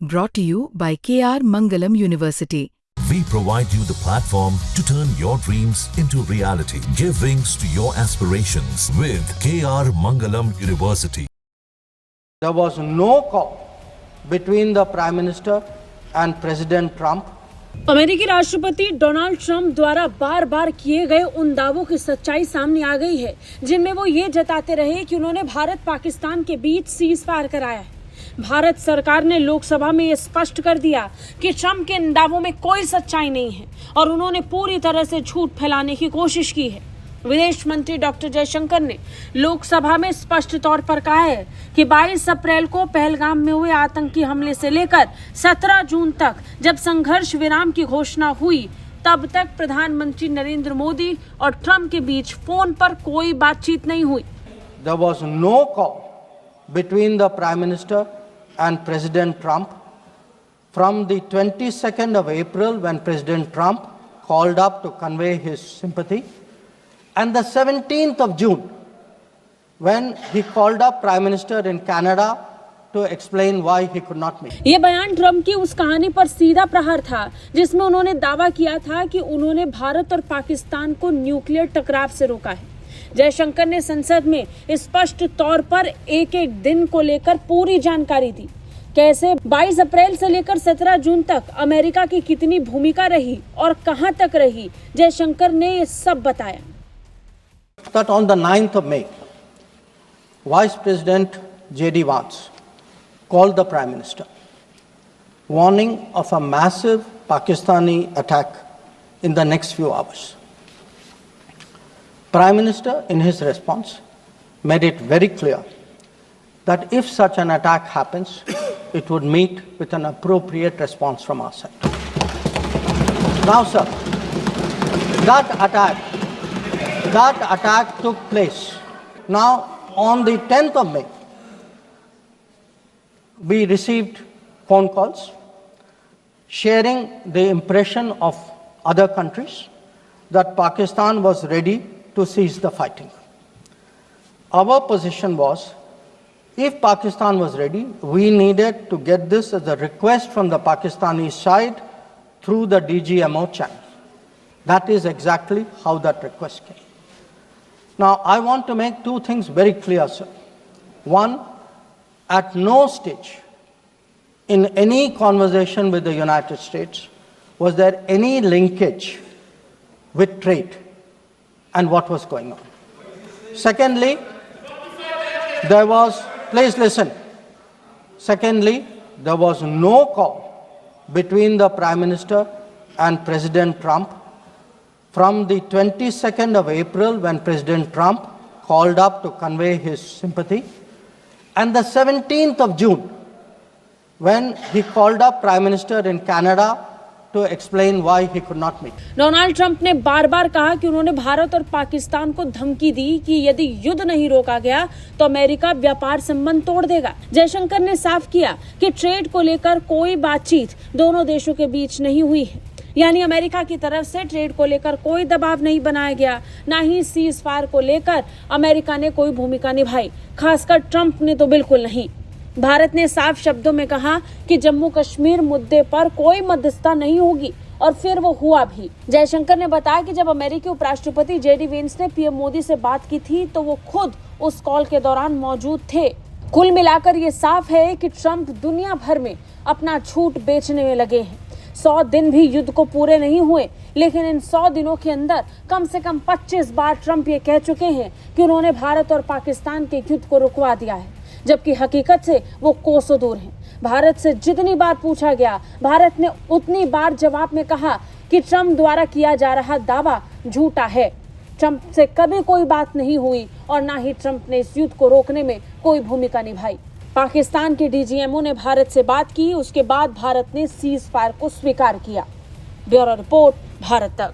Brought to you by KR Mangalam University. We provide you the platform to turn your dreams into reality. Give wings to your aspirations with KR Mangalam University. There was no call between the Prime Minister and President Trump. अमेरिकी राष्ट्रपति Donald Trump द्वारा बार बार किए गए उन दावों की सच्चाई सामने आ गई है जिनमें वो ये जताते रहे कि उन्होंने भारत पाकिस्तान के बीच सीज फायर कराया है। भारत सरकार ने लोकसभा में ये स्पष्ट कर दिया कि ट्रंप के इन दावों में कोई सच्चाई नहीं है और उन्होंने पूरी तरह से झूठ फैलाने की कोशिश की है। विदेश मंत्री डॉक्टर जयशंकर ने लोकसभा में स्पष्ट तौर पर कहा है कि 22 अप्रैल को पहलगाम में हुए आतंकी हमले से लेकर 17 जून तक जब संघर्ष विराम की घोषणा हुई तब तक प्रधानमंत्री नरेंद्र मोदी और ट्रंप के बीच फोन पर कोई बातचीत नहीं हुई। There was no call between the Prime Minister and President Trump from the 22nd of April when President Trump called up to convey his sympathy and the 17th of June when he called up Prime Minister in Canada to explain why he could not meet. ये बयान Trump की उस कहानी पर सीधा प्रहार था जिसमें उन्होंने दावा किया था कि उन्होंने भारत और पाकिस्तान को न्यूक्लियर टकराव से रोका है। जयशंकर ने संसद में स्पष्ट तौर पर एक एक दिन को लेकर पूरी जानकारी दी। कैसे 22 अप्रैल से लेकर 17 जून तक अमेरिका की कितनी भूमिका रही और कहां तक रही, जयशंकर ने ये सब बताया। That on the 9th of May, Vice President J.D. Vance called the Prime Minister, warning of a massive Pakistani attack in the next few hours. Prime Minister, in his response, made it very clear that if such an attack happens, it would meet with an appropriate response from our side. Now, sir, that attack took place. Now, on the 10th of May, we received phone calls sharing the impression of other countries that Pakistan was ready to cease the fighting. Our position was, if Pakistan was ready, we needed to get this as a request from the Pakistani side through the DGMO channel. That is exactly how that request came. Now, I want to make two things very clear, sir. One, at no stage in any conversation with the United States was there any linkage with trade and what was going on. Secondly, please listen. Secondly, there was no call between the Prime Minister and President Trump from the 22nd of April when President Trump called up to convey his sympathy and the 17th of June when he called up Prime Minister in Canada to explain why he could not meet. Donald Trump ने बार बार कहा कि उन्होंने भारत और पाकिस्तान को धमकी दी कि यदि युद्ध नहीं रोका गया तो अमेरिका व्यापार संबंध तोड़ देगा। जयशंकर ने साफ किया कि ट्रेड को लेकर कोई बातचीत दोनों देशों के बीच नहीं हुई है, यानी अमेरिका की तरफ से ट्रेड को लेकर कोई दबाव नहीं बनाया गया, ना ही सीज फायर को लेकर अमेरिका ने कोई भूमिका निभाई, खासकर ट्रंप ने तो बिल्कुल नहीं। भारत ने साफ शब्दों में कहा कि जम्मू कश्मीर मुद्दे पर कोई मध्यस्थता नहीं होगी और फिर वो हुआ भी। जयशंकर ने बताया कि जब अमेरिकी उपराष्ट्रपति जेडी वेंस ने पीएम मोदी से बात की थी तो वो खुद उस कॉल के दौरान मौजूद थे। कुल मिलाकर ये साफ है कि ट्रंप दुनिया भर में अपना झूठ बेचने में लगे हैं। 100 दिन भी युद्ध को पूरे नहीं हुए, लेकिन इन 100 दिनों के अंदर कम से कम 25 बार ट्रंप ये कह चुके हैं कि उन्होंने भारत और पाकिस्तान के युद्ध को रुकवा दिया है, जबकि हकीकत से वो कोसों दूर हैं। भारत से जितनी बार पूछा गया, भारत ने उतनी बार जवाब में कहा कि ट्रंप द्वारा किया जा रहा दावा झूठा है। ट्रंप से कभी कोई बात नहीं हुई और ना ही ट्रंप ने इस युद्ध को रोकने में कोई भूमिका निभाई। पाकिस्तान के डीजीएमओ ने भारत से बात की, उसके बाद भारत ने सीज फायर को स्वीकार किया। ब्यूरो रिपोर्ट, भारत तक।